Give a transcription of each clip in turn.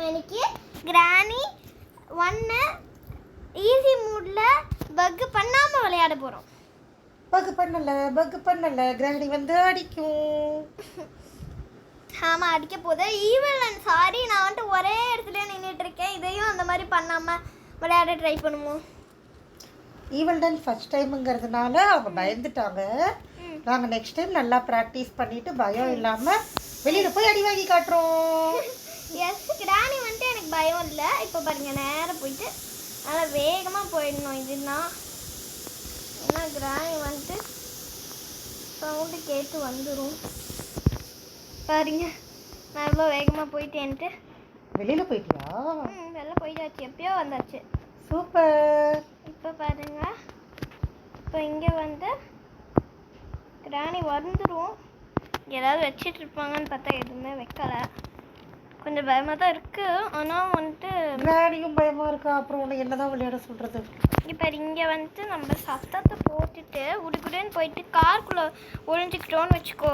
இன்னைக்கு கிராணி 1 ஈஸி மூட்ல பக் பண்ணாம விளையாட போறோம். பக் பண்ணல கிராணி வந்து அடிக்கும். ஆமா அடிக்க போகுது. ஈவல் அண்ட் சாரி நான் வந்து ஒரே இடத்துல நின்றுட்டு இருக்கேன். இதையும் அந்த மாதிரி பண்ணாம விளையாட ட்ரை பண்ணுவோம். ஈவல் டன் ஃபர்ஸ்ட் டைம்ங்கிறதுனால அவங்க பயந்துட்டாங்க. நாங்கள் நெக்ஸ்ட் டைம் நல்லா ப்ராக்டிஸ் பண்ணிட்டு பயம் இல்லாமல் வெளியில் போய் அடி வாங்கி காட்டுறோம். எஸ் கிராணி வந்துட்டு எனக்கு பயம் இல்லை. இப்போ பாருங்க நேரம் போயிட்டு நல்லா வேகமாக போயிடணும். இதுனா ஏன்னா கிராணி வந்துட்டு சவுண்டு கேட்டு வந்துடும். பாருங்க நான் எவ்வளோ வேகமாக போயிட்டேன்ட்டு. வெளியில் போயிட்டியா? வெளில போயிட்டாச்சு, எப்பயோ வந்தாச்சு. சூப்பர். இப்போ பாருங்க, இப்போ இங்கே வந்து கிராணி வந்துடும். ஏதாவது வச்சிட்டு இருப்பாங்கன்னு பார்த்தா எதுவுமே வைக்கலை. கொஞ்சம் பயமாக தான் இருக்குது. ஆனால் வந்துட்டு கிராணியும் பயமாக இருக்கா? அப்புறம் உன்னை என்னதான் விளையாட சொல்கிறது? இப்போ இங்கே வந்துட்டு நம்ம சத்தத்தை போட்டுட்டு உடுக்குடுன்னு போயிட்டு காருக்குள்ளே ஒழிஞ்சிக்கிட்டோன்னு வச்சுக்கோ.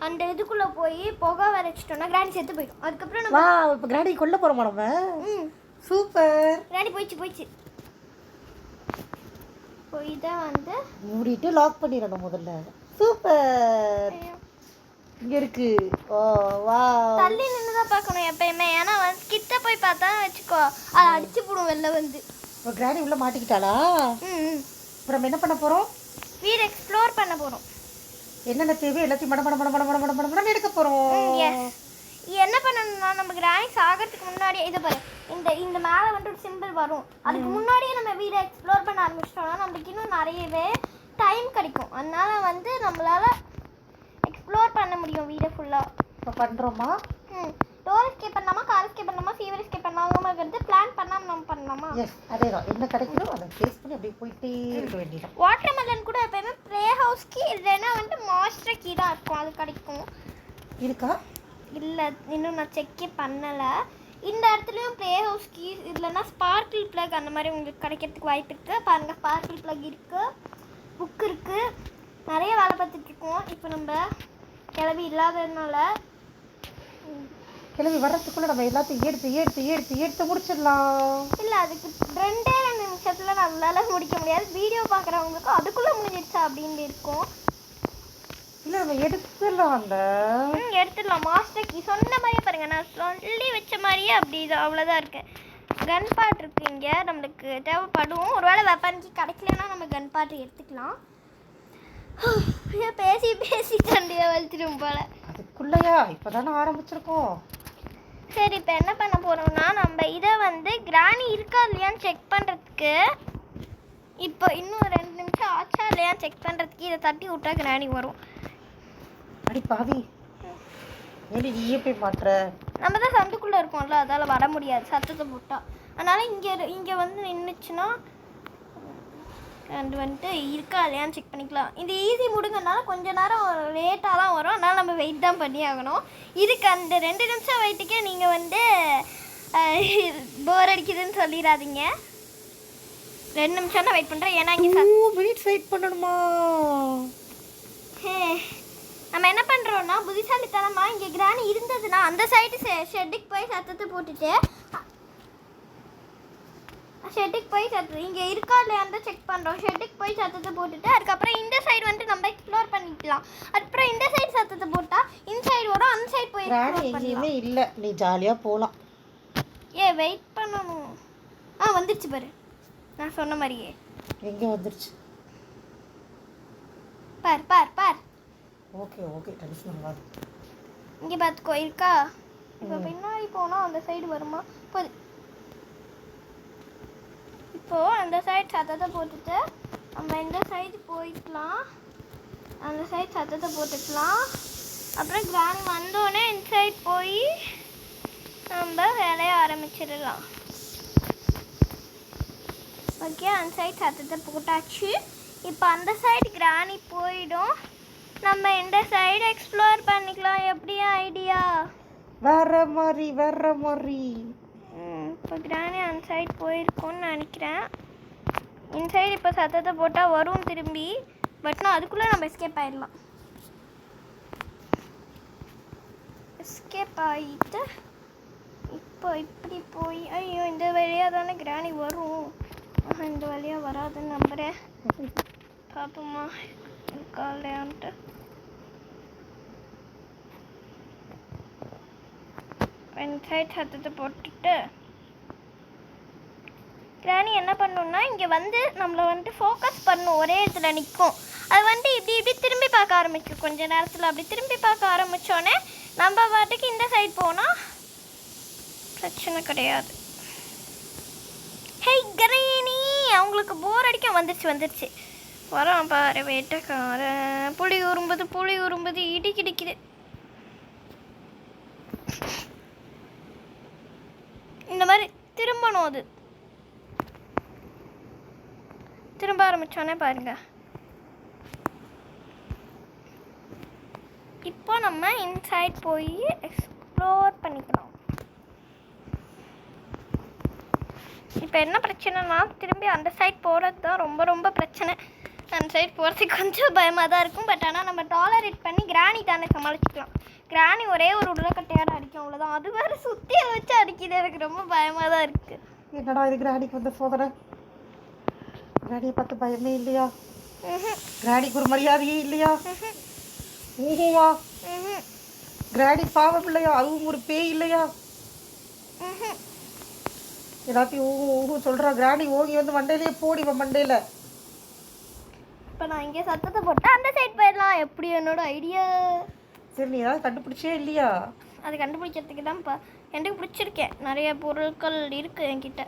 அந்த இதுக்குள்ளே போய் புகை வரைச்சிட்டோன்னா கிராணி செத்து போயிடும். அதுக்கப்புறம் நம்ம இப்போ கிராணி கொல்ல போகிறோமா நம்ம? சூப்பர். கிராணி போயிடுச்சு. போய் தான் வந்து மூடிட்டு லாக் பண்ணிடணும் முதல்ல. சூப்பர். இங்கே இருக்கு. ஓ வா. தள்ளி நின்று தான் பார்க்கணும் எப்பயுமே. ஏன்னா வந்து கிட்ட போய் பார்த்தா வச்சுக்கோ அதை அடிச்சு போடும் வெளில வந்து. இப்போ கிராணி உள்ள மாட்டிக்கிட்டாளா? அப்புறம் என்ன பண்ண போகிறோம்? வீடு எக்ஸ்ப்ளோர் பண்ண போகிறோம். என்னென்ன தேவையோ எல்லாத்தையும் மட எடுக்க போகிறோம். என்ன பண்ணணும்னா நம்ம கிராணி சாகிறதுக்கு முன்னாடியே இதை பாரு, இந்த மேலே வந்துட்டு ஒரு சிம்பிள் வரும். அதுக்கு முன்னாடியே நம்ம வீடை எக்ஸ்ப்ளோர் பண்ண ஆரம்பிச்சிட்டோம்னா நம்மளுக்கு இன்னும் நிறையவே டைம் கிடைக்கும். அதனால வந்து நம்மளால எக்ஸ்ப்ளோர் பண்ண முடியும் வீடை ஃபுல்லாக. இப்போ பண்ணுறோமா? டோர் எஸ்கேப் பண்ணலாமா, கார் எஸ்கேப் பண்ணலாமா, ஃபீவர் எஸ்கேப் பண்ணலாமாங்கிறது பிளான் பண்ணாமல் நம்ம பண்ணலாமா? எஸ் அதே தான். என்ன கிடைக்குதோ அதை ஃபேஸ் பண்ணி அப்படியே போயிட்டே இருக்க வேண்டியதான். வாட்டர் மெலன் கூட எப்பயுமே ப்ளே ஹவுஸ்க்கு இல்லைன்னா வந்துட்டு மாஸ்டர் கீ தான் இருக்கும். அது கிடைக்கும். இருக்கா? இல்லை இன்னும் நான் செக்கே பண்ணலை. இந்த இடத்துலையும் ப்ளே ஹவுஸ் கீ இல்லைன்னா ஸ்பார்க்கிள் ப்ளக் அந்த மாதிரி உங்களுக்கு கிடைக்கிறதுக்கு வாய்ப்பு இருக்குது. பாருங்கள், ஸ்பார்க்கிள் ப்ளக் இருக்குது, புக் இருக்குது, நிறைய வேலை பார்த்துட்ருக்கோம். இப்போ நம்ம கிளவி இல்லாததுனால கிளவி வர்றதுக்குள்ளே நம்ம எல்லாத்தையும் எடுத்து முடிச்சிடலாம். இல்லை அதுக்கு 2 நிமிஷத்தில் நம்மளால முடிக்க முடியாது. வீடியோ பார்க்குறவங்களுக்கும் அதுக்குள்ளே முடிஞ்சிடுச்சா அப்படின்னு இருக்கும். இல்லை நம்ம எடுத்துடலாம். எடுத்துடலாம். மாஸ்டர் கீ சொன்ன மாதிரியே பாருங்கள், நான் சொல்லி வச்ச மாதிரியே அப்படி இது அவ்வளோதான் இருக்குது. கன் பாட் இருக்குது இங்கே, நம்மளுக்கு தேவைப்படும். ஒரு வேளை வெப்பன் கீ கிடைக்கலன்னா நம்ம கன் பாட்டு எடுத்துக்கலாம். பேசி தண்டியை வலிச்சிடும் போல. அதுக்குள்ளையா? இப்போ தானே ஆரம்பிச்சிருக்கோம். சரி, இப்போ என்ன பண்ண போகிறோம்னா நம்ம இதை வந்து கிராணி இருக்கா இல்லையான்னு செக் பண்ணுறதுக்கு, இப்போ இன்னும் 2 நிமிஷம் ஆச்சா இல்லையான்னு செக் பண்ணுறதுக்கு இதை தட்டி விட்டா கிராணி வரும். அடி பாவி, ஏன் நீயே போய் மாட்டுற? நம்ம தான் சந்துக்குள்ளே இருக்கோம்ல, அதால் வர முடியாது சத்தத்தை போட்டால். அதனால் இங்கே வந்து நின்றுச்சுன்னா அது வந்துட்டு இருக்கா இல்லையான்னு செக் பண்ணிக்கலாம். இந்த ஈஸி முடுங்கனால கொஞ்சம் நேரம் லேட்டாக தான் வரும். அதனால் நம்ம வெயிட் தான் பண்ணி ஆகணும். இதுக்கு அந்த 2 நிமிஷம் வெயிட்டுக்கே நீங்கள் வந்து போர் அடிக்குதுன்னு சொல்லிடாதீங்க. 2 நிமிஷம் தான் வெயிட் பண்ணுறேன். ஏன்னா இங்கே 2 மினிட்ஸ் வெயிட் பண்ணணுமா? நம்ம என்ன பண்ணுறோன்னா புத்திசாலித்தனமாக இங்கே கிராணி இருந்ததுன்னா அந்த சைடு ஷெட்டுக்கு போய் சத்தத்தை போட்டுட்டு இங்கே இருக்கா இல்லையான்னு செக் பண்ணுறோம். ஷெட்டுக்கு போய் சத்தத்தை போட்டுட்டு அதுக்கப்புறம் இந்த சைடு வந்துட்டு நம்ம எக்ஸ்ப்ளோர் பண்ணிக்கலாம். அதுக்கப்புறம் இந்த சைடு சத்தத்தை போட்டால் இந்த சைடு வரும், அந்த சைடு போய் எங்கேயுமே இல்லை. நீ ஜாலியாக போகலாம். வெயிட் பண்ணணும். வந்துருச்சு பாரு, நான் சொன்ன மாதிரியே. எங்கே வந்துருச்சு? பார். ஓகே டென்ஷன் ஆகாது. இங்கே பார்த்துக்கோ, இருக்கா? இப்போ பின்னாடி போனால் அந்த சைடு வருமா? இப்போது அந்த சைடு சத்தத்தை போட்டுட்டு நம்ம இந்த சைடு போய்க்கலாம். அந்த சைடு சத்தத்தை போட்டுக்கலாம். அப்புறம் கிராணி வந்தோடனே இந்த சைடு போய் நம்ம வேலையை ஆரம்பிச்சிடலாம். ஓகே, அந்த சைடு சத்தத்தை போட்டாச்சு. இப்போ அந்த சைடு கிராணி போயிடும். நம்ம இந்த சைடு எக்ஸ்ப்ளோர் பண்ணிக்கலாம். எப்படியா ஐடியா? வேற மாதிரி. இப்போ கிராணி அந்த சைடு போயிருக்கோன்னு நினைக்கிறேன். இந்த சைடு இப்போ சத்தத்தை போட்டால் வரும் திரும்பி. பட் நான் அதுக்குள்ளே நம்ம எஸ்கேப் ஆகிடலாம். எஸ்கேப் ஆகிட்டு இப்போ இப்படி போய் ஐயோ இந்த வழியாக தானே கிராணி வரும். இந்த வழியாக வராதுன்னு நம்புகிறேன். பார்ப்போம்மா காலையான்ட்டு. சைட் சத்தத்தை போட்டுட்டு கிராணி என்ன பண்ணணும்னா இங்கே வந்து நம்மளை வந்துட்டு ஃபோக்கஸ் பண்ணும். ஒரே இடத்துல நிற்கும். அது வந்து இப்படி இப்படி திரும்பி பார்க்க ஆரம்பிக்கும். கொஞ்ச நேரத்தில் அப்படி திரும்பி பார்க்க ஆரம்பித்தோடனே நம்ம பாட்டுக்கு இந்த சைட் போனால் பிரச்சனை கிடையாது. ஹே கிராணி, அவங்களுக்கு போர் அடிக்க வந்துருச்சு. வரோம் பாரு வேட்டைக்காரன். புளி உரும்புது இடிக்குது. இந்த மாதிரி திரும்பணும். அது திரும்ப ஆரம்பிச்சோன்னே பாருங்க. இப்போ நம்ம இன்சைட் போய் எக்ஸ்ப்ளோர் பண்ணிக்கலாம். இப்போ என்ன பிரச்சனைனா திரும்பி அந்த சைட் போகிறது தான் ரொம்ப பிரச்சனை. அந்த சைட் போகிறதுக்கு கொஞ்சம் பயமாக தான் இருக்கும். பட் ஆனால் நம்ம டாலரேட் பண்ணி கிராணி தானே சமாளிச்சுக்கலாம். கிராணி ஒரே ஒரு உருளைக்கட்டையோட அடிக்கும், அவ்வளோதான். அது வேறு சுற்றி வச்சு அடிக்குது. எனக்கு ரொம்ப பயமாக தான் இருக்குது. என்னடா இது கிராணிக்கு வந்த சோதனை? கிராணியை பார்த்து பயமே இல்லையா? கிராணிக்கு ஒரு மரியாதையே இல்லையா? ஊஹுவா? கிராணி பாவம் இல்லையா? அதுவும் ஒரு பேய் இல்லையா? எல்லாத்தையும் ஊஹு சொல்கிறா. கிராணி ஓகி வந்து மண்டையிலேயே போடிவன் மண்டையில். இப்போ நான் இங்கே சத்தத்தை போட்டால் அந்த சைட் போயிடலாம். எப்படி என்னோட ஐடியா? சரி, நீ ஏதாவது கண்டுபிடிச்சே இல்லையா? அது கண்டுபிடிக்கிறதுக்கு தான்ப்பா எனக்கு பிடிச்சிருக்கேன். நிறைய பொருட்கள் இருக்குது என்கிட்ட.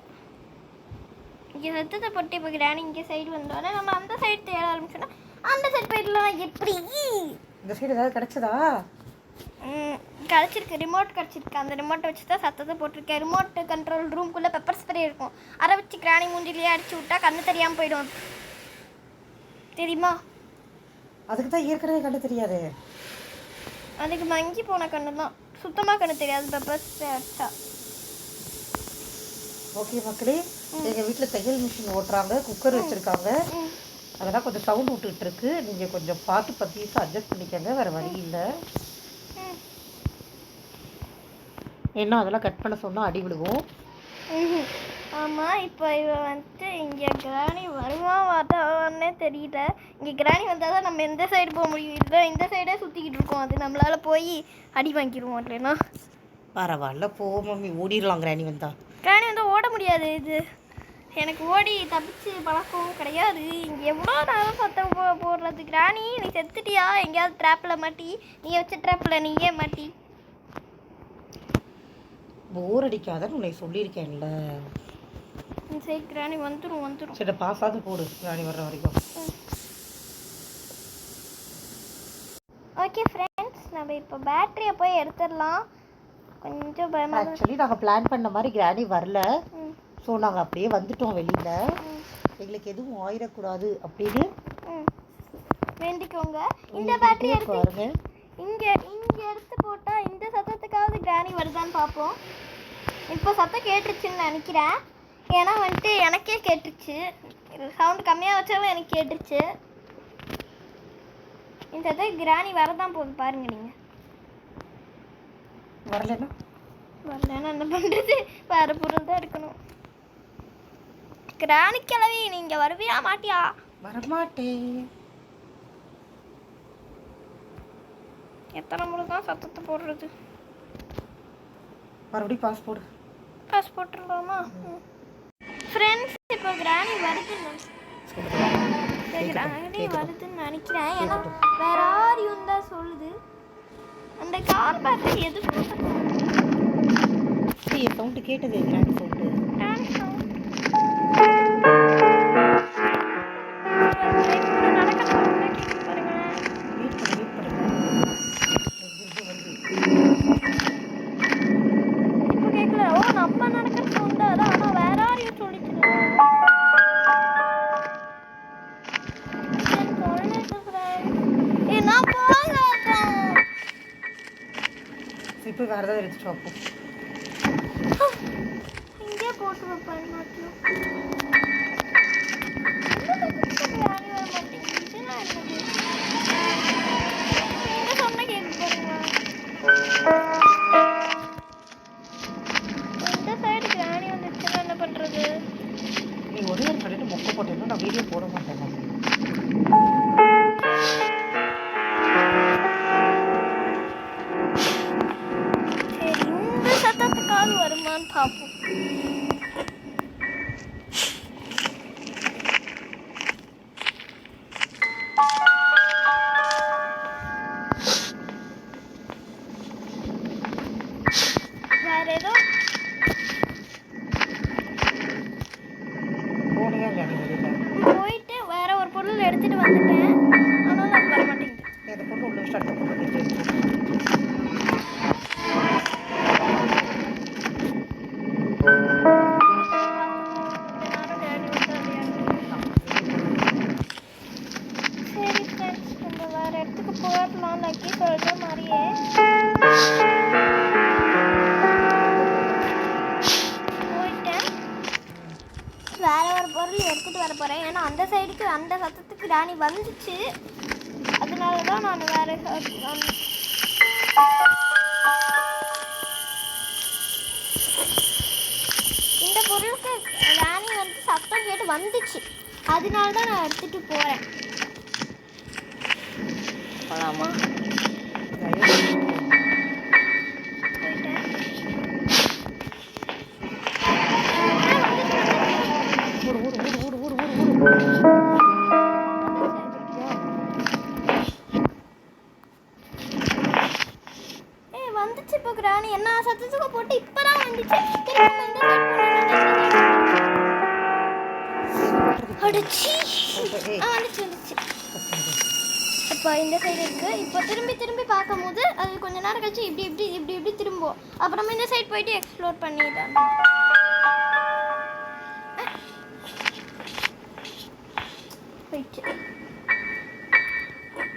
இங்கே சத்தத்தை போட்டு இப்போ கிராணி இங்கே சைடு வந்தோடனே நம்ம அந்த சைடு தேட ஆரம்பிச்சோன்னா அந்த சைடு போயிடலாம். எப்படி இந்த சைடு ஏதாவது கிடச்சதா? கிடச்சிருக்கு. ரிமோட் கிடச்சிருக்கு. அந்த ரிமோட்டை வச்சு தான் சத்தத்தை போட்டிருக்கேன். ரிமோட் கண்ட்ரோல் ரூம்குள்ளே பெப்பர் ஸ்ப்ரே இருக்கும். அதை வச்சு கிராணி மூஞ்சிலேயே அடிச்சு விட்டா கண்ணு தெரியாமல் போயிடும். தெரியுமா? அதுக்கு தான் ஏற்கனவே கண்ணு தெரியாது. அதுக்கு மங்கி போன கண்ணு தான். சுத்தமாக கண்ணு தெரியாது பெப்பர் ஸ்ப்ரே அடிச்சா. ஓகே மக்களே, எங்கள் வீட்டில் தையல் மிஷின் ஓட்டுறாங்க, குக்கர் வச்சுருக்காங்க. அதெல்லாம் கொஞ்சம் சவுண்ட் விட்டுட்டு இருக்கு. நீங்கள் கொஞ்சம் பார்த்து 10 நிமிஷம் அட்ஜஸ்ட் பண்ணிக்கோங்க. வேறு வழி இல்லை. என்ன அதெல்லாம் கட் பண்ண சொன்னால் அடி விழுகும். ஆமாம், இப்போ இவன் வந்துட்டு இங்கே கிராணி வருமா வாட்டான்னே தெரியல. இங்கே கிராணி வந்தால் தான் நம்ம எந்த சைடு போக முடியும். இதுதான் இந்த சைடே சுற்றிக்கிட்டு இருக்கோம். அது நம்மளால் போய் அடி வாங்கிடுவோம். இல்லைன்னா பரவாயில்ல, போ மம்மி, ஓடிடலாம். கிராணி வந்தால் ஓட முடியாது. இது எனக்கு ஓடி தப்பிச்சு பழக்கமும் கிடையாது. இங்கே எவ்வளோ நேரம் சத்தம் போடுறது? கிராணி, நீ செத்துட்டியா? எங்கேயாவது ட்ராப்பில் மாட்டி? நீ வச்ச ட்ராப்பில் நீயே மாட்டி? போர் அடிக்காதன்னு உன்னை சொல்லியிருக்கேன்ல. சரி, கிராணி வந்துடும். சரி, பாஸாவது போடு கிராணி வர்ற வரைக்கும். ஓகே ஃப்ரெண்ட்ஸ், நம்ம இப்போ பேட்டரியை போய் எடுத்துடலாம். கொஞ்சம் பயமாக. ஆக்சுவலி நாங்கள் பிளான் பண்ண மாதிரி கிராணி வரல. ஸோ நாங்கள் அப்படியே வந்துட்டோம் வெளியில். எங்களுக்கு எதுவும் ஆயிடக்கூடாது அப்படின்னு வேண்டிக்கோங்க. இந்த பேட்டரி எடுத்து இங்கே எடுத்து போட்டால் இந்த சத்தத்துக்காவது கிராணி வருதான்னு பார்ப்போம். இப்போ சத்தம் கேட்டுருச்சுன்னு நினைக்கிறேன். ஏன்னா வந்துட்டு எனக்கே கேட்டுருச்சு. சவுண்டு கம்மியாக வச்சாலும் எனக்கு கேட்டுருச்சு. இந்த சத்தம் கிராணி வரதான் போகுது பாருங்க. நீங்கள் வரலன்னா என்ன பண்ணுறது? வேறு பொருள் தான் எடுக்கணும். கிராணி கிளவி, நீங்கள் வருவியா மாட்டியா? வரமாட்டேன். எத்தனை முறை தான் சத்தத்தை போடுறது? மறுபடியும் பாஸ் போட்டுடலாமா? ஃப்ரெண்ட்ஸ், இப்போ கிராணி வருதுன்னு நினைக்கிறேன். ஏன்னா வேற யாரையும் தான் சொல்லுது. அந்த கார் பேட்டரி எதுவும் சவுண்டு கேட்டது. கிராணி சவுண்டு. இப்போ கேட்கல. ஓ, நம்ம நடக்கிற சவுண்டு அதான். ஆனால் வேற யாரையும் சொல்லிச்சு. இப்போ வேறு ஏதாவது எடுத்துட்டு வைப்போம். இங்கே போட்டு வைப்பேன். பண்ணுறது? நீ ஒரே ஒரு கடையில் மொக்க போட்டேன்னா நான் வீடியோ போட மாட்டேன். சரி, இந்த சத்தத்துக்காவது வருமான்னு பார்ப்போம். வேற ஏதோ போனியா இல்லையா நீ வெளியில்? போயிட்டு வேற ஒரு பொருள் எடுத்துட்டு வந்துட்டேன். ஆனாலும் அது வர மாட்டேங்குது. அந்த பொண்ணு உள்ள வச்சு அடுத்த பொண்ணு கேட்டு சரி ஃப்ரெண்ட்ஸ், நம்ம வேற இடத்துக்கு போயிடலாம். லக்கி சொல்கிற மாதிரியே போயிட்டேன். வேற ஒரு பொருள் எடுத்துட்டு வர போறேன். ஏன்னா அந்த சைடுக்கு அந்த சத்தத்துக்கு ராணி வந்துச்சு. அதனால தான் நான் வேற இந்த பொருளுக்கு ராணி வந்து சத்தம் கேட்டு வந்துச்சு. அதனால தான் நான் எடுத்துட்டு போறேன். போலாமா? வந்துச்சு இப்போ ராணி என்ன சத்தத்துக்கு போட்டு இப்பதான் வந்துச்சு. வந்துச்சு. இப்போ இந்த சைடு இருக்கு. இப்போ திரும்பி பார்க்கும்போது அது கொஞ்ச நேரம் கழிச்சு இப்படி திரும்பும். அப்புறமா இந்த சைடு போயிட்டு எக்ஸ்ப்ளோர் பண்ணிடலாம். போயிடுச்சு.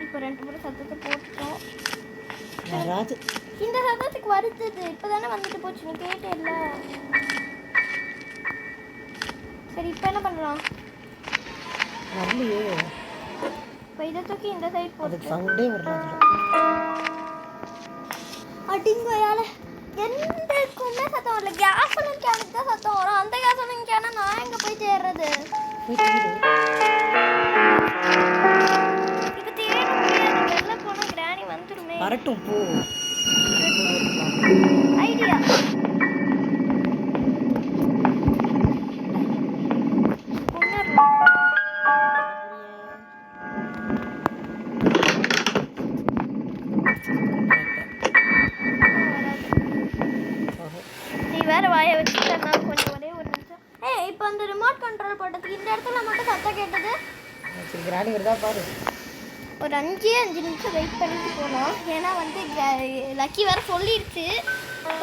இப்போ 2 முறை சத்தத்தை போட்டுட்டோம். இந்த சத்தத்துக்கு வருது. இப்போதானே வந்துட்டு போச்சு. நீ கேட்டேல்ல. சரி, இப்போ என்ன பண்ணலாம்? வரலையே. இப்போ இதை தூக்கி இந்த சைடு போட்டு சவுண்டே வராது. அடிங்கோயால எந்தக்குமே சத்தம் வரல. கேசோலின் கேனுக்கு தான் சத்தம் வரும். அந்த கேசோலின் கேனை நான் எங்கே போய் தேடுறது? இப்போ தேட முடியாது. வெளில போனால் கிராணி வந்துருமே. வரட்டும் போ. ஐடியா. நீ வேற வாயை வச்சுட்டா கொஞ்சம் ஒரே ஒரு நிமிஷம். இப்போ அந்த ரிமோட் கண்ட்ரோல் போட்டதுக்கு இந்த இடத்துல மட்டும் சத்தம் கேட்டது. கிராணி வருதா பாரு. ஒரு 5 நிமிஷம் வெயிட் பண்ணிட்டு போகலாம். ஏன்னா வந்து லக்கி வேறு சொல்லிடுச்சு.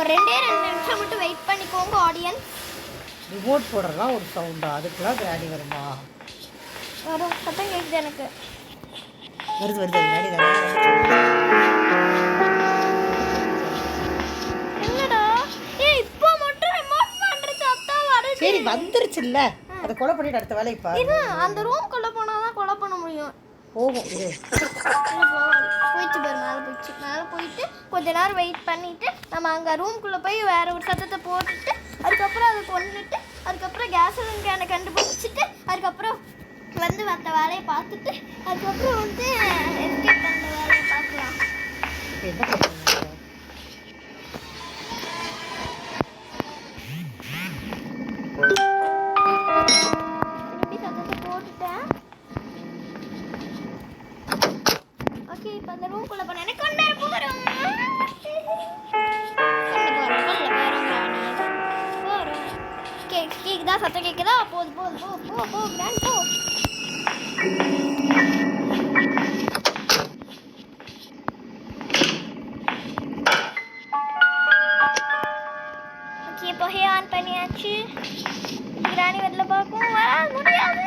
ஒரு 2 நிமிஷம் மட்டும் வெயிட் பண்ணிக்கோங்க ஆடியன்ஸ். ரிமோட் போடுறதுலாம் ஒரு சவுண்டா? அதுக்கெல்லாம் கிராணி வருமா? வரும். சத்தம் கேட்குது எனக்கு. வருது கிராணி தானே. என்னடா இப்போ மட்டும் ரிமோட் பண்ணுற சத்தம் வருது. சரி வந்துருச்சுல்ல, அதை கொலை பண்ணிட்டு அடுத்த வேலையை பாரு. இது அந்த ரூம்குள்ளே போனால் தான் கொலை பண்ண முடியும். போகும் இது. போயிடுச்சு பாரு. மேலே போயிட்டு கொஞ்ச நேரம் வெயிட் பண்ணிட்டு நம்ம அங்கே ரூம்குள்ளே போய் வேற ஒரு சத்தத்தை போட்டுட்டு அதுக்கப்புறம் அதை கொண்டுட்டு அதுக்கப்புறம் கேஸ் கேனை கண்டுபிடிச்சிட்டு அதுக்கப்புறம் வந்து மற்ற வேலையை பார்த்துட்டு அதுக்கப்புறம் வந்து எஸ்கேப் பண்ணுற வேலையை பார்க்கலாம். என்ன பண்ணுறது? திரும்பி சத்தத்தை போட்டுட்டேன். ஓகே, இப்போ அந்த ரூம்குள்ளே போனேன். எனக்கு கொண்டு போகிறோம். கேக்குதா? சத்தம் கேக்குதா? போது கிராண்ட் போ. ஓகே, இப்போ ஆன் பண்ணியாச்சு. கிராணி வரல பார்க்கும். வர முடியாது.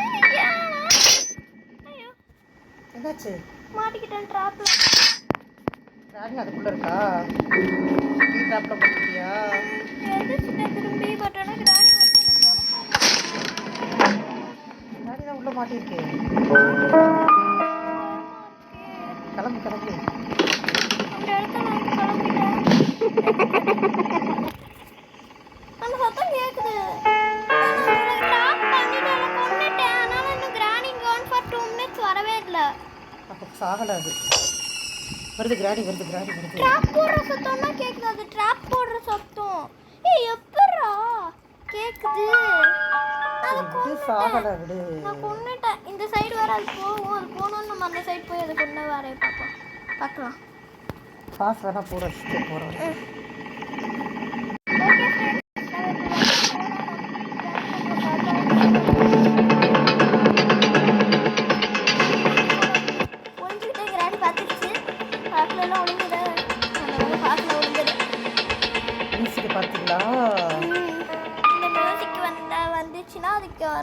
ஐயோ, என்னாச்சு? மாட்டிக்கிட்டேன் ட்ராப்ல. கிராணி அதுக்குள்ள இருக்கா? நீ ட்ராப்ல போட்டுட்டியா? எதிர்த்து திரும்பி பட்டோன்னா கிராணி வந்து கிராணி தான் உள்ள மாட்டிருக்கு. கிளம்பு அந்த இடத்துல நான் கிளம்பிட்டேன். அந்த சத்தம் கேட்குது. அப்போ சாகலை அது. வருது கிராணி வருது. ட்ராப் போடுற சத்தம் தான் கேக்குது. அது ட்ராப் போடுற சத்தம். எப்பறா கேக்குது? அது சாகலை விடு. நான் கொன்னுட்டேன். இந்த சைடு வர அது போகும். அது போனோம் நம்ம அந்த சைடு போய் அது கொண்டு வர பார்க்கலாம். பாஸ் வேணா போற போறோம்.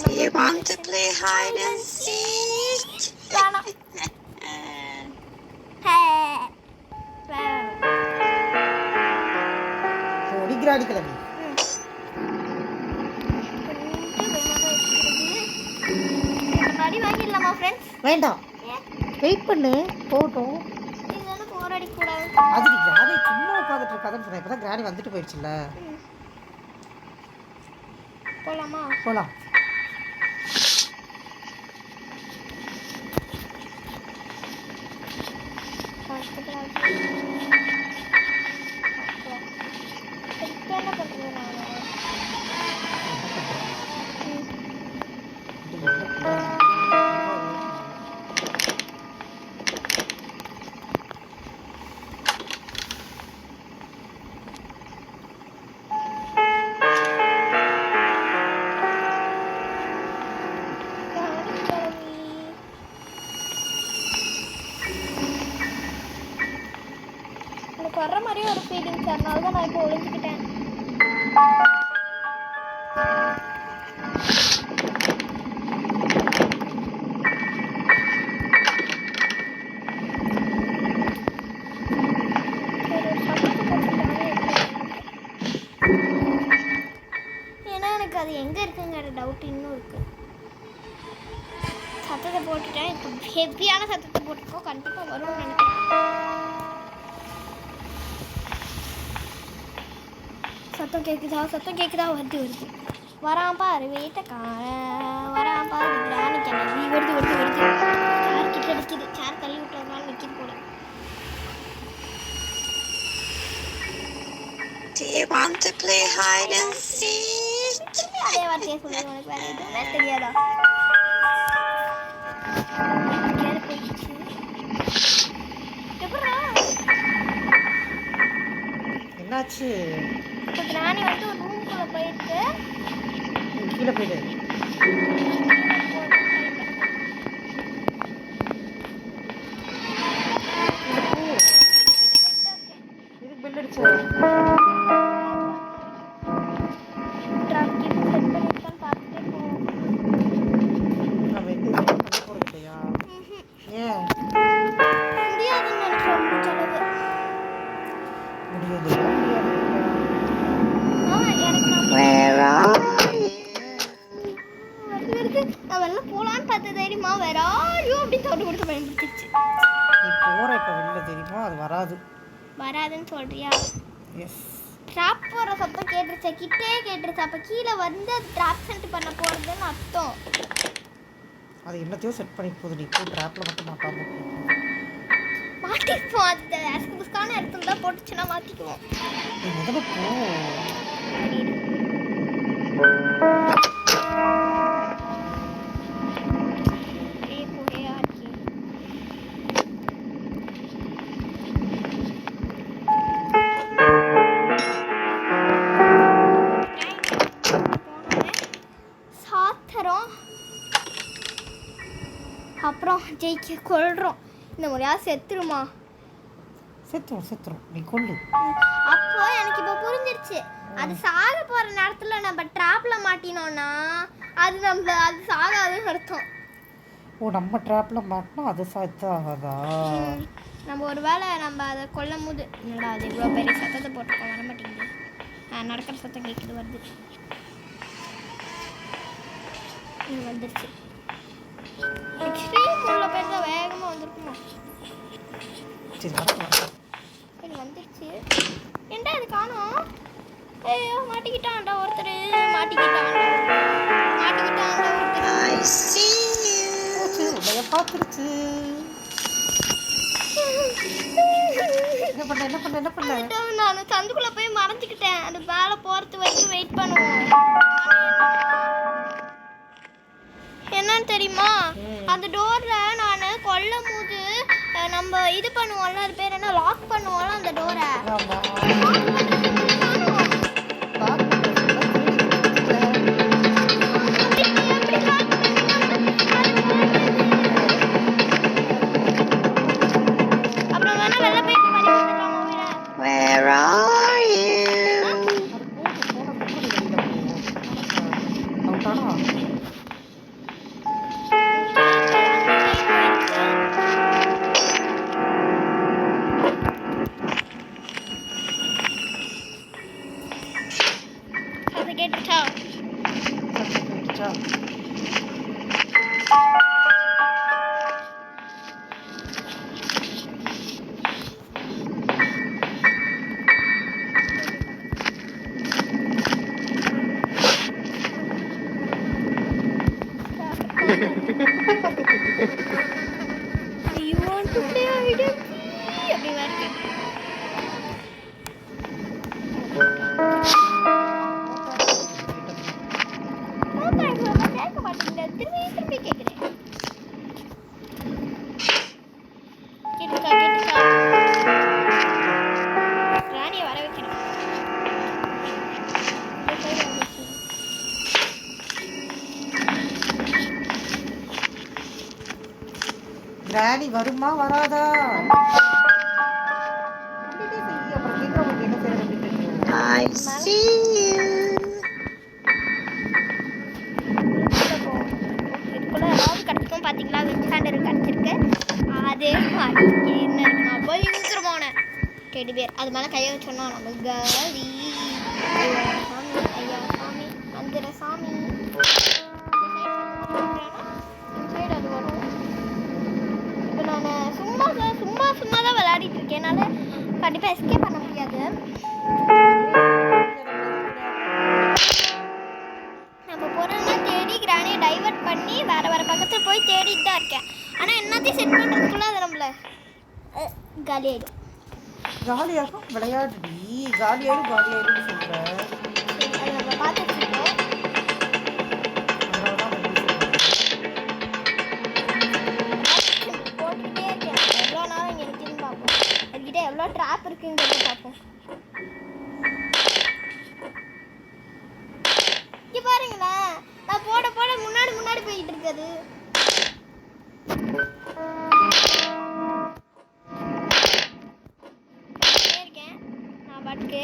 Do you want to play hide and seek? கிராணி கிளம்பி வாங்கிடலாமா ஃப்ரெண்ட்ஸ்? வேண்டாம், வெயிட் பண்ணு போட்டோம். அது கிராணி சும்மா உட்காந்துட்டு இருக்காதுன்னு சொன்னேன். இப்பதான் கிராணி வந்துட்டு போயிடுச்சுல்ல. போலாம். வர்ற மாதிரியே ஒரு ஃபீலிங்ஸ். அதனால தான் நான் இப்போ ஒளிஞ்சுக்கிட்டேன். ஏன்னா எனக்கு அது எங்கே இருக்குங்கிற டவுட் இன்னும் இருக்கு. சத்தத்தை போட்டுட்டேன். இப்போ ஹெவியான சத்தத்தை போட்டுக்கோ. கண்டிப்பாக வரும்னு நினைக்கிறேன். சத்தம் கேட்குதா? வருது. வரான் பாரு வேட்டைக்காரன். வரான் பாரு கிராணி கிளம்பி. வருது. சேர் கிட்ட அடிக்குது. சேர் தள்ளி விட்டுறதுனால நிற்கிது போல. Do you want to play hide and seek? அதே வார்த்தையை சொல்லி உனக்கு வேற எதுவுமே தெரியாதா? என்னாச்சு? இப்போ கிராணி வந்து ஒரு ரூம்குள்ளே போயிட்டு கீழே போயிடு. இதுக்கு பெல் அடிச்சு பார்த்துட்டே போவோம். நம்ம எங்கே போகிறது இல்லையா? ஏன் முடியாதுன்னு நினைக்கிறேன். முடியலையா? Where are you? நான் வெளில போலான்னு பார்த்த தைரியமா வராயோ அப்படி தோடு கொடுத்து பயன்படுத்திச்சு. நீ போற இப்போ வெளில தெரியுமா? அது வராதுன்னு சொல்றியா? எஸ். ட்ராப் போகிற சத்தம் கேட்டுருச்சு. கிட்டே கேட்டுருச்சு. அப்போ கீழே வந்து அது ட்ராப் சென்ட் பண்ண போகிறதுன்னு அர்த்தம். அது என்னத்தையோ செட் பண்ணி போகுது. நீ போய் ட்ராப்பில் மட்டும் மாட்டிப்போம். அது அஸ்கு புஸ்கான இடத்துல தான் போட்டுச்சுன்னா மாற்றிக்குவோம். நீ முதல்ல போ. அப்புறம் ஜெயிக்க கொள்றோம். இந்த முறையாக செத்துருமா? செத்துரும் நீ கொள்ளு. அப்போ எனக்கு இப்போ புரிஞ்சிருச்சு. அது சாக போகிற நேரத்தில் நம்ம ட்ராப்பில் மாட்டினோன்னா அது சாகாதுன்னு அர்த்தம். ஓ, நம்ம ட்ராப்பில் மாட்டினா அது சாகாதா? நம்ம ஒரு வேளை நம்ம அதை கொல்லும் போது என்னடா அது இவ்வளோ பெரிய சத்தத்தை போட்டுக்கோ வர மாட்டேங்குது. நடக்கிற சத்தம் கேட்குது. வந்துருச்சு. எக்ஸ்ட்ரீம் உள்ள பேர் தான் வேகமாக வந்துருக்குமா? சரி வந்துருச்சு. ஏன்டா இது காணோம்? ஐயோ மாட்டிக்கிட்டான்டா ஒருத்தர். I see you. பார்த்துருச்சு. வந்துட்டு நான் சந்துக்குள்ள போய் மறைஞ்சுக்கிட்டேன். அது மேலே போறது வரைக்கும் வெயிட் பண்ணுவோம். என்னன்னு தெரியுமா, அந்த டோர்ல நான் கொல்லும் போது நம்ம இது பண்ணுவோம்ல, அது பேர் என்ன, லாக் பண்ணுவோம்ல அந்த டோரை. Where are you? அதை கேட்டுச்சா? You want to play hide and seek? அப்படி வருது. கேட்க மாட்டேங்குது, திரும்பி கேட்குறேன். கேட்டுச்சா? ராணியை வர வைக்கணும். கிராணி வருமா வராதா? I see you. இதுக்குள்ள ஏதாவது கிடைக்கும் பார்த்தீங்களா? வின்சாண்டர் கிடைச்சிருக்கு. அதே மாதிரி என்ன இருக்குன்னா பயங்கரமான டெடி பேர். அது மேலே கையை வச்சோன்னா நம்ம காலி. ஐயா சாமி மந்திர சாமி. அது வரும். இப்போ நான் சும்மா தான் விளையாடிட்டு இருக்கேன். என்னால் கண்டிப்பாக எஸ்கேப் பண்ண முடியாது. நம்ம போகிறோம்னா தேடி கிராணியை டைவர்ட் பண்ணி வேறு பக்கத்தில் போய் தேடிட்டு தான் இருக்கேன். ஆனால் என்னத்தையும் செட் பண்ணுறதுக்குள்ள அது நம்மள காலியாயிடும். காலியாகும் விளையாடுடி. காலியாயிடும் சொல்கிறேன். அது நம்ம பார்த்துட்டு இருக்கோம். போட்டுக்கிட்டே இருக்கேன். எவ்வளோ நேரம் இங்கே இருக்குன்னு பார்ப்போம். அதுக்கிட்ட எவ்வளோ ட்ராப் இருக்குங்கிறத பார்ப்போம். இங்கே பாருங்களேன், நான் போட முன்னாடி போயிட்டு இருக்குது. இருக்கேன் நான் பாட்டுக்கு.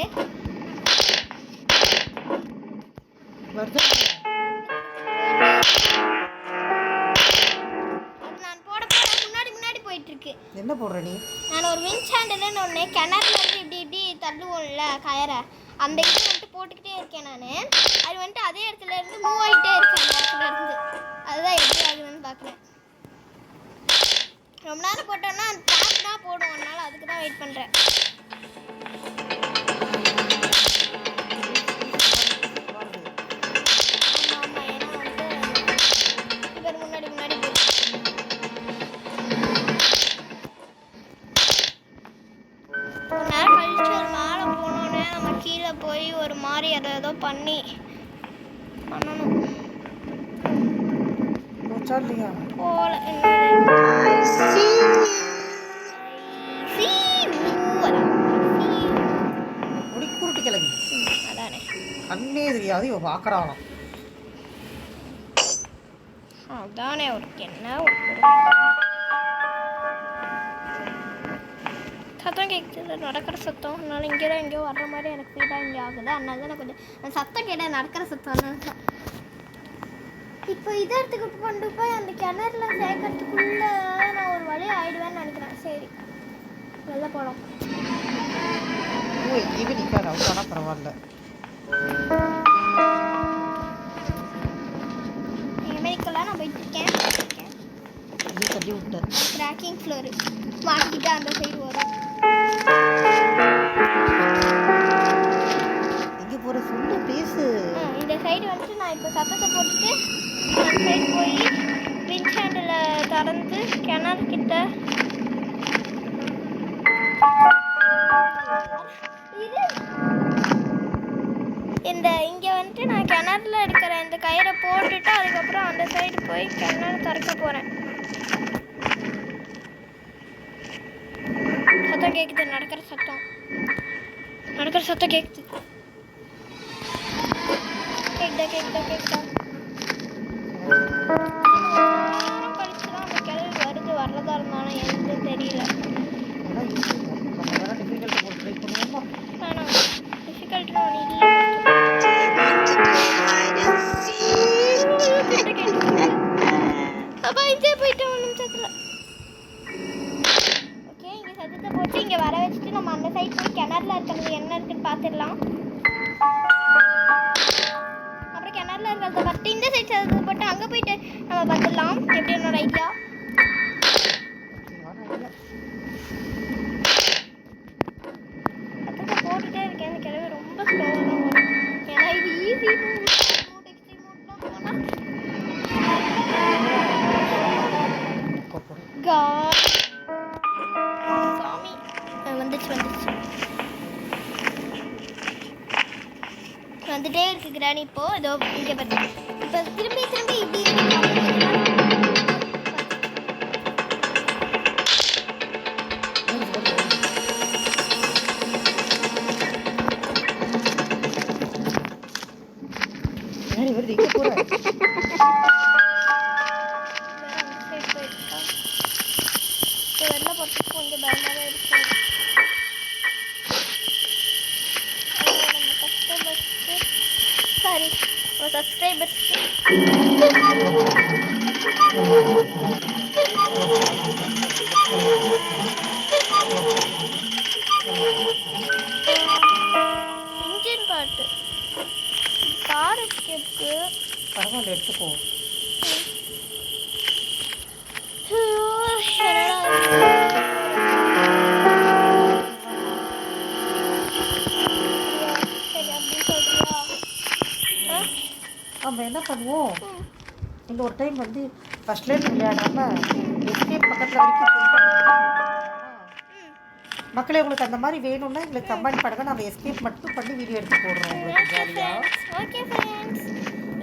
நான் போட முன்னாடி போயிட்டு இருக்கு. என்ன போடுற நீ? நான் ஒரு வின்சாண்டல்னு ஒன்று கிணறுல வந்து இப்படி தள்ளுவோம்ல கயரை, அந்த இது வந்துட்டு போட்டுக்கிட்டே இருக்கேன் நான். அது வந்துட்டு அதே இடத்துல இருந்து மூவ் ஆகிட்டே இருக்கேன். அந்த இடத்துல இருந்து அதுதான் எப்படி ஆகுதுன்னு பார்க்குறேன். ரொம்ப நேரம் போட்டோன்னா டேப் தான் போடும். அதனால அதுக்கு தான் வெயிட் பண்ணுறேன். ஆமாம், ஏன்னா வந்துட்டு இப்போ முன்னாடி ஒரு நேரம் கழிச்சு ஒரு மேலே போனோன்னே நம்ம கீழே போய் ஒரு மாதிரி ஏதோ பண்ணணும். போல I see you. குருட்டு கிளவி அதானே கண்ணே தெரியாது இவ பார்க்கறாளாம். அதானே அவருக்கு என்ன ஒரு சத்தம் கேட்குது, நடக்கிற சத்தம். அதனால இங்கே தான் எங்கேயோ வர்ற மாதிரி எனக்கு ஃபீலாக இங்கே ஆகுது. அதனால தான் நான் கொஞ்சம் சத்தம் கேட்டேன், நடக்கிற சத்தம். இப்போ இதை எடுத்துக்கு கொண்டு போய் அந்த கிணறுல சேர்க்கறதுக்குள்ள நான் ஒரு வழி ஆயிடுவேன்னு நினைக்கிறேன். சரி, வெளில போகலாம். எங்கேயுமே நிற்காது, அவ்வளோனா பரவாயில்ல. அமெரிக்காவில் நான் போயிட்டு இருக்கேன். தள்ளி விட்டேன். கிராக்கிங் ஃப்ளோரு மாட்டிக்கிட்டு அந்த சைடு வரும். எங்கே போகிற சொல்லு, பேசு. இந்த சைடு வந்துட்டு நான் இப்போ சத்தத்தை போட்டுட்டு அந்த சைடு போய் விண்ட் ஹேண்டில் திறந்து கிணறு கிட்ட இந்த இங்கே வந்துட்டு நான் கிணறுல இருக்கிற இந்த கயிறை போட்டுட்டு அதுக்கப்புறம் அந்த சைடு போய் கிணறு திறக்க போகிறேன். சத்தம் கேட்குது, நடக்கிற சத்தம் கேட்குது. கேட்குதா கழிச்சு தான் அந்த கிணறு வருது. வர்றதா இருந்தாலும் எதுன்னு தெரியல. வேணாம், டிஃபிகல்ட் ஒன்று இல்லை. அப்பா இங்கே போயிட்டோம் ஒரு நிமிஷத்துல. ஓகே, இங்கே சத்தத்தை போட்டு இங்கே வர வச்சுட்டு நம்ம அந்த சைடு போய் கிணறுல இருக்கிறது என்ன இருக்குன்னு பார்த்துடலாம். அப்புறம் கிணறுல இருக்கிறத பார்த்து இந்த சைடு சத்தத்தை போட்டு அங்கே போயிட்டு நம்ம பார்த்துடலாம். எப்படி என்னோட ஐடியா? சத்தத்தை போட்டுட்டே இருக்கேன். அந்த கிழமை ரொம்ப ஸ்லோவாக தான் வரும். ஏன்னா இது ஈஸி சாமி. வந்துட்டே இருக்கு கிராணி. இப்போ இதோ இங்கே பார்த்து இப்போ திரும்பி இப்படி வருது. இங்கே போகிறேன். வெளில போகிறதுக்கு கொஞ்சம் பயமாக இருக்கு. சாரி, சப்ஸ்கிரைபர்ஸ் இன்ஜின் பாட்டு கார் எஸ்கேப்க்கு பரவாயில்ல, எடுத்துக்கோ. நம்ம என்ன பண்ணுவோம், இந்த ஒரு டைம் வந்து ஃபர்ஸ்ட்லேருந்து விளையாடாம எஸ்கேப் பக்கத்தில் வரைக்கும் மக்களே, உங்களுக்கு அந்த மாதிரி வேணும்னா எங்களுக்கு கமெண்ட் பண்ணுங்க. நம்ம எஸ்கேப் மட்டும் பண்ணி வீடியோ எடுத்து போடுறோம் உங்களுக்கு ஜாலியாக. ஓகே ஃப்ரெண்ட்ஸ்,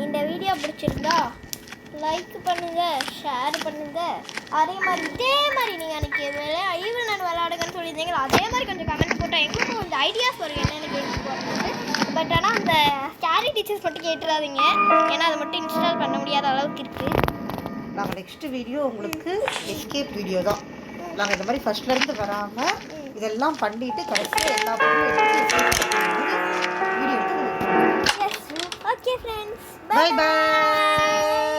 இந்த வீடியோ பிடிச்சிருந்தா லைக் பண்ணுங்க, ஷேர் பண்ணுங்க. அதே மாதிரி இதே மாதிரி நீங்கள் அன்றைக்கி ஈவில் நான் விளையாடுங்கன்னு சொல்லியிருந்தீங்களா, அதே மாதிரி கொஞ்சம் கமெண்ட் போட்டால் எங்களுக்கும் கொஞ்சம் ஐடியாஸ் வரும் என்னென்னு கேட்டு போகிறது. பட் ஆனால் அந்த ஸ்கேரி டீச்சர்ஸ் மட்டும் கேட்டுறாதீங்க, ஏன்னா அதை மட்டும் இன்ஸ்டால் பண்ண முடியாத அளவுக்கு இருக்குது. நாங்கள் நெக்ஸ்ட் வீடியோ உங்களுக்கு எஸ்கேப் வீடியோ தான். நாங்கள் இந்த மாதிரி ஃபர்ஸ்ட்லேருந்து வராமல் இதெல்லாம் பண்ணிட்டு கடைசியாக எல்லா பொருளும் எடுத்து வீடியோ எடுத்து. Okay friends, bye bye.